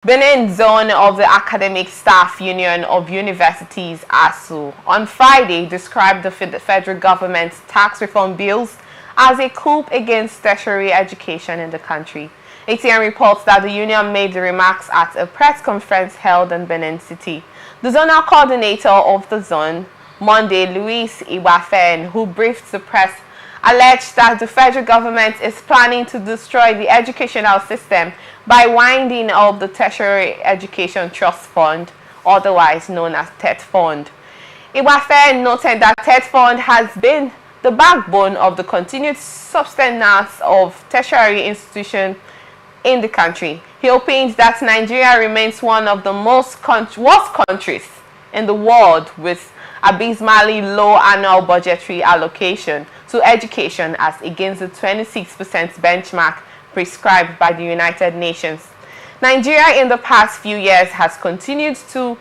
Benin Zone of the Academic Staff Union of Universities, Asuu, on Friday described the federal government's tax reform bills as a coup against tertiary education in the country. ATN reports that the union made the remarks at a press conference held in Benin City. The zonal coordinator of the zone, Monday, Luis Iwafen, who briefed the press, alleged that the federal government is planning to destroy the educational system by winding up the Tertiary Education Trust Fund, otherwise known as TET Fund. Iwafe noted that TET Fund has been the backbone of the continued sustenance of tertiary institutions in the country. He opined that Nigeria remains one of the worst countries in the world with abysmally low annual budgetary allocation to education as against the 26% benchmark prescribed by the United Nations. Nigeria in the past few years has continued to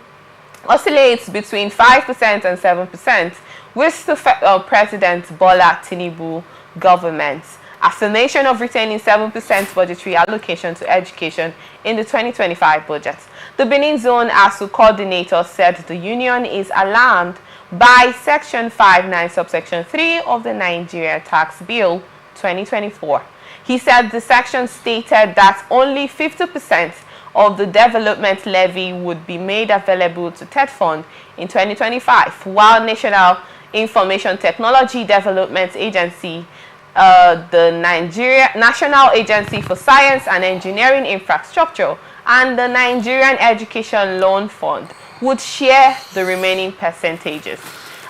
oscillate between 5% and 7% with the President Bola Tinubu government affirmation of retaining 7% budgetary allocation to education in the 2025 budget. The Benin Zone Asuu coordinator said the union is alarmed by Section 59, subsection 3 of the Nigeria Tax Bill 2024. He said the section stated that only 50% of the development levy would be made available to TET Fund in 2025, while National Information Technology Development Agency, the National Agency for Science and Engineering Infrastructure, and the Nigerian Education Loan Fund would share the remaining percentages.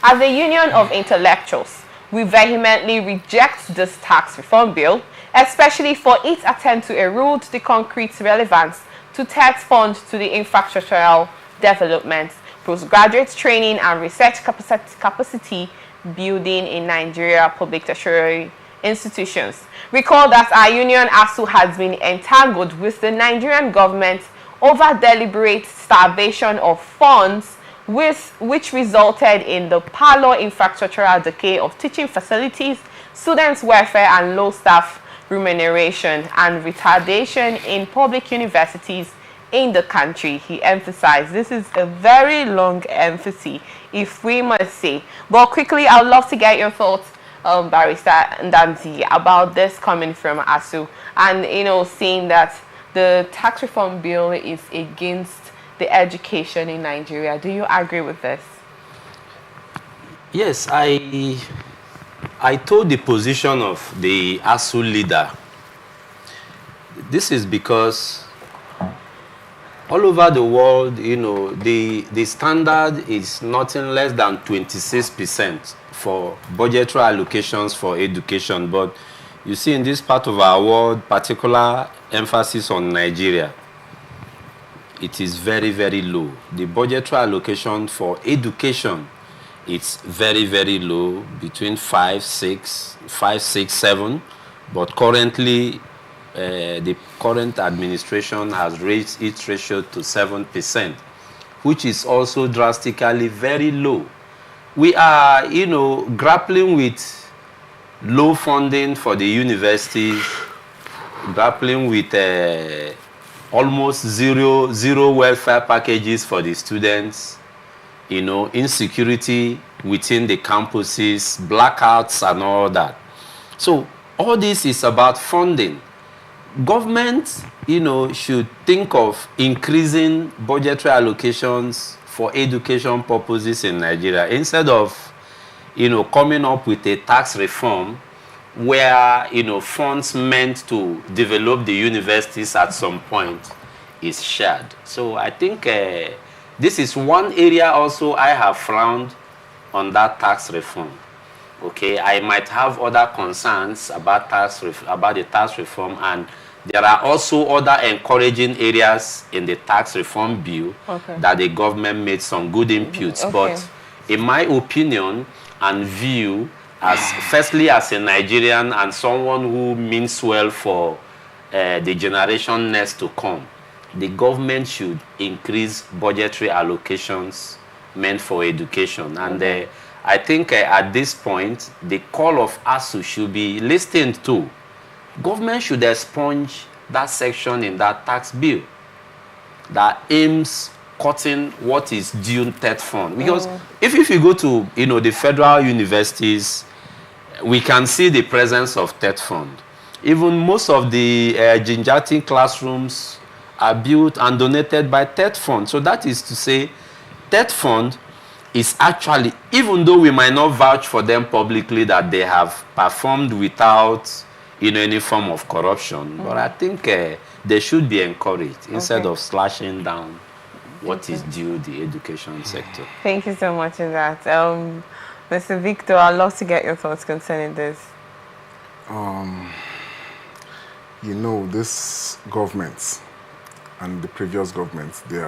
As a union of intellectuals, we vehemently reject this tax reform bill, especially for its attempt to erode the concrete relevance to TET Fund to the infrastructural development, postgraduate training and research capacity building in Nigeria public tertiary institutions. Recall that our union Asuu has been entangled with the Nigerian government over deliberate starvation of funds which resulted in the parlor infrastructural decay of teaching facilities, students' welfare and low staff remuneration and retardation in public universities in the country. He emphasized this is a very long emphasis, if we must say. But quickly, I would love to get your thoughts, Barrister Ndanzi, about this coming from Asuu and, seeing that the tax reform bill is against the education in Nigeria. Do you agree with this? Yes, I told the position of the Asuu leader. This is because all over the world, the standard is nothing less than 26% for budgetary allocations for education. But you see, in this part of our world, particular emphasis on Nigeria, it is very, very low. The budgetary allocation for education, it's very, very low, between 5, 6, 7. But currently, the current administration has raised its ratio to 7%, which is also drastically very low. We are, grappling with low funding for the universities, grappling with almost zero welfare packages for the students, insecurity within the campuses, blackouts and all that. So all this is about funding. Government, should think of increasing budgetary allocations for education purposes in Nigeria instead of, coming up with a tax reform where, funds meant to develop the universities at some point is shared. So I think this is one area also I have frowned on that tax reform. Okay, I might have other concerns about the tax reform, and there are also other encouraging areas in the tax reform bill that the government made some good inputs. But in my opinion and view, firstly as a Nigerian and someone who means well for the generation next to come, the government should increase budgetary allocations meant for education. And I think at this point, the call of Asuu should be listened to. Government should expunge that section in that tax bill. that aims cutting what is due TET fund. Because if you go to, the federal universities, we can see the presence of TET fund. Even most of the Jinjati classrooms are built and donated by TET fund. So that is to say, TET fund is actually, even though we might not vouch for them publicly that they have performed without any form of corruption, but I think they should be encouraged instead of slashing down what is due the education sector. Thank you so much for that. Mr. Victor, I'd love to get your thoughts concerning this. This government and the previous governments, they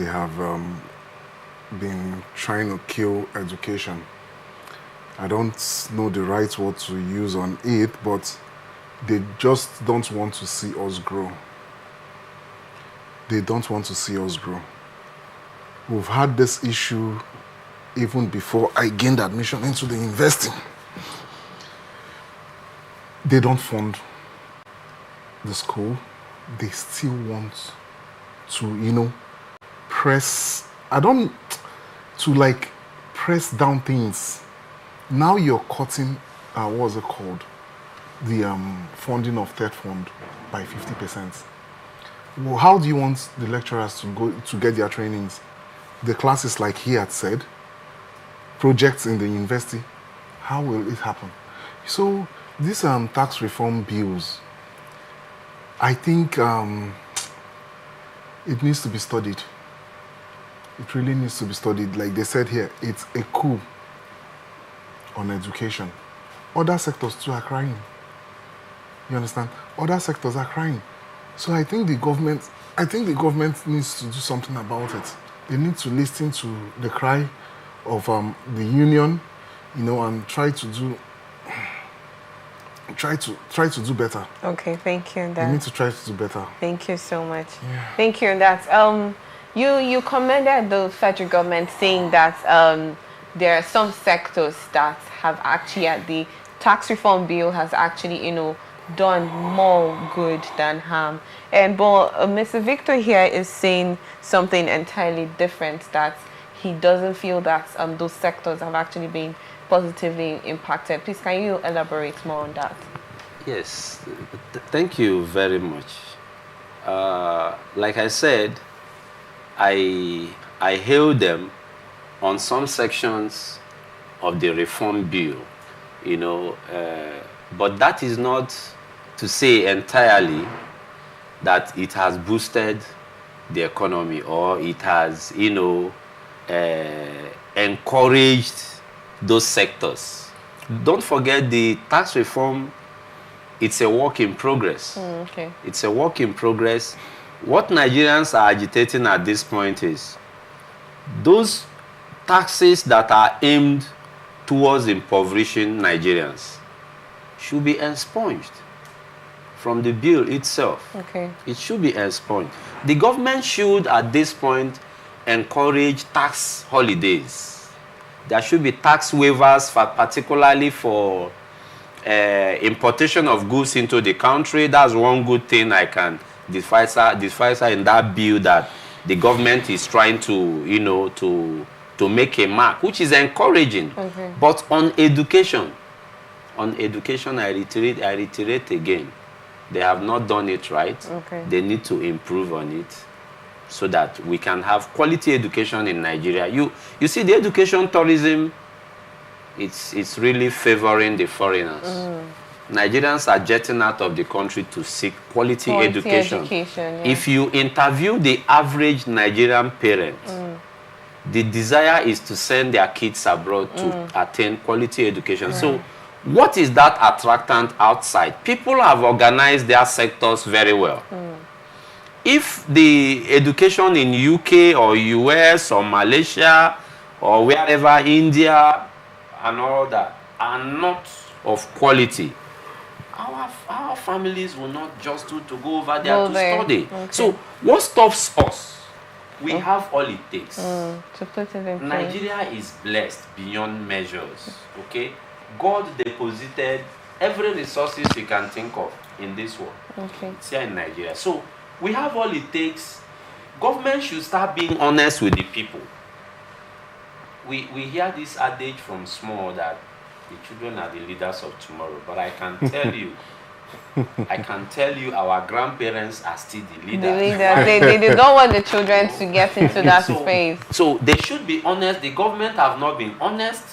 have been trying to kill education. I don't know the right word to use on it, but they just don't want to see us grow. They don't want to see us grow. We've had this issue even before I gained admission into the university. They don't fund the school. They still want to, press down things. Now you're cutting, what's it called? The funding of TET fund by 50%. Well, how do you want the lecturers to go to get their trainings? The classes, like he had said, projects in the university, how will it happen? So these tax reform bills, I think it needs to be studied. It really needs to be studied. Like they said here, it's a coup on education. Other sectors too are crying. You understand? Other sectors are crying. So I think the government needs to do something about it. They need to listen to the cry of the union, and try to do better. Okay, thank you. They need to try to do better. Thank you so much. Yeah. Thank you. You commended the federal government, saying that there are some sectors that have actually, the tax reform bill has actually, done more good than harm. But Mr. Victor here is saying something entirely different, that he doesn't feel that those sectors have actually been positively impacted. Please, can you elaborate more on that? Yes, thank you very much. Like I said, I hail them on some sections of the reform bill, but that is not to say entirely that it has boosted the economy or it has, encouraged those sectors. Don't forget the tax reform, it's a work in progress. Okay. It's a work in progress. What Nigerians are agitating at this point is those taxes that are aimed towards impoverishing Nigerians should be expunged from the bill itself. Okay. It should be expunged. The government should, at this point, encourage tax holidays. There should be tax waivers, particularly for importation of goods into the country. That's one good thing I can decipher in that bill, that the government is trying to, to make a mark, which is encouraging. Okay. But on education, I reiterate again, they have not done it right. Okay. They need to improve on it so that we can have quality education in Nigeria. You see, the education tourism, it's really favoring the foreigners. Nigerians are jetting out of the country to seek quality education. Yeah. If you interview the average Nigerian parent, the desire is to send their kids abroad to attain quality education. So what is that attractant outside? People have organized their sectors very well. If the education in UK or US or Malaysia or wherever, India and all that, are not of quality, our families will not just to go over there to study. Okay. So what stops us? We have all it takes. To put it in place. Nigeria is blessed beyond measures. Okay, God deposited every resources you can think of in this world. Okay. It's here in Nigeria. So we have all it takes. Government should start being honest with the people. We hear this adage from small that the children are the leaders of tomorrow, but I can tell you, our grandparents are still the leaders. The leaders, they don't want the children to get into that space. So they should be honest. The government have not been honest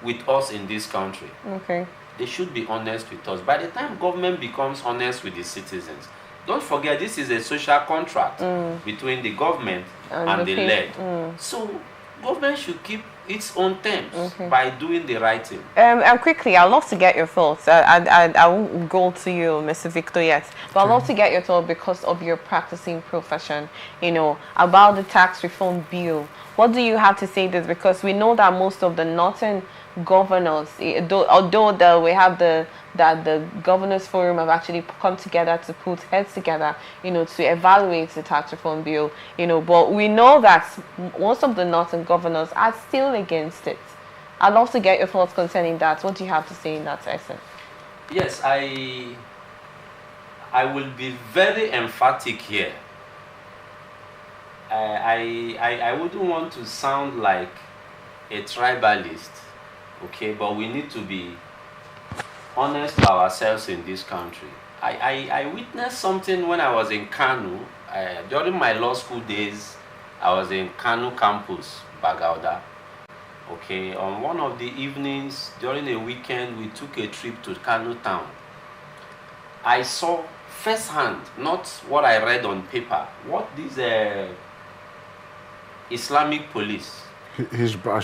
with us in this country. Okay. They should be honest with us. By the time government becomes honest with the citizens, don't forget this is a social contract between the government and the led. So government should keep its own terms by doing the right thing. And quickly, I'd love to get your thoughts. I won't go to you, Mr. Victor, yet, but I'd love to get your thoughts because of your practicing profession, you know, about the tax reform bill. What do you have to say this? Because we know that most of the northern governors, although we have the governors forum have actually come together to put heads together, you know, to evaluate the tax reform bill, you know, but we know that most of the northern governors are still against it. I'd love to get your thoughts concerning that. What do you have to say in that essence? Yes, I will be very emphatic here. I wouldn't want to sound like a tribalist, okay, but we need to be honest to ourselves in this country. I witnessed something when I was in Kanu. During my law school days, I was in Kanu campus, Bagauda. Okay, on one of the evenings during a weekend, we took a trip to Kanu town. I saw firsthand, not what I read on paper, what these Islamic police, Hizbah,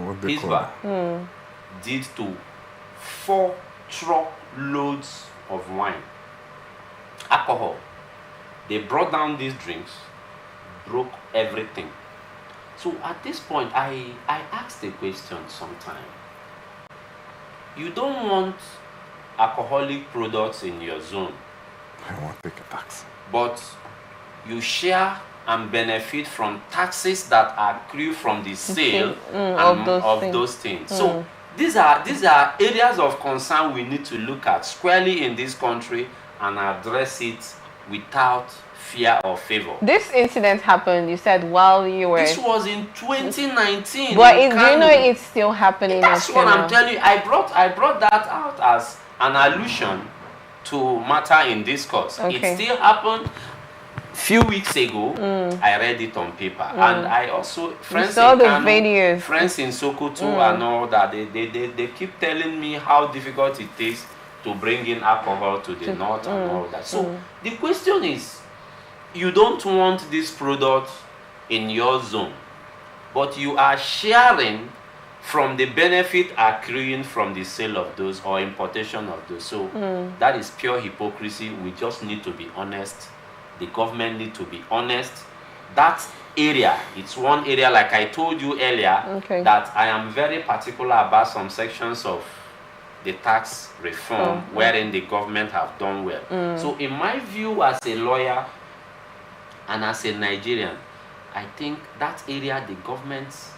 what they call it, did to 4 truck loads of wine, alcohol. They brought down these drinks, broke everything. So at this point, I asked a question sometime. You don't want alcoholic products in your zone. I want to take a tax. But you share and benefit from taxes that accrue from the sale of those things. So these are areas of concern we need to look at squarely in this country and address it without fear or favor. This incident happened, you said, while you were... This was in 2019. But do you know it's still happening? That's what I'm telling you. I brought that out as an allusion to matter in discourse. Okay. It still happened. Few weeks ago, I read it on paper, and I also friends saw in the Kano, videos. friends in Sokoto and all that. They keep telling me how difficult it is to bring in alcohol to the north and all that. So the question is, you don't want this product in your zone, but you are sharing from the benefit accruing from the sale of those or importation of those. So that is pure hypocrisy. We just need to be honest. The government need to be honest. That area, it's one area, like I told you earlier, that I am very particular about some sections of the tax reform wherein the government have done well. So in my view as a lawyer and as a Nigerian, I think that area the governments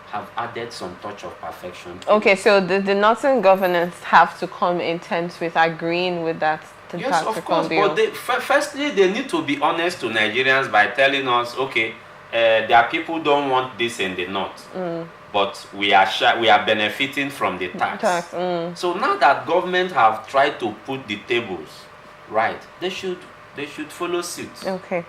have added some touch of perfection to. Okay, so the northern governors have to come in terms with agreeing with that. Yes, of course, but firstly, they need to be honest to Nigerians by telling us, okay, their people don't want this in the north, but we are benefiting from the tax. So now that government have tried to put the tables right, they should follow suit. Okay.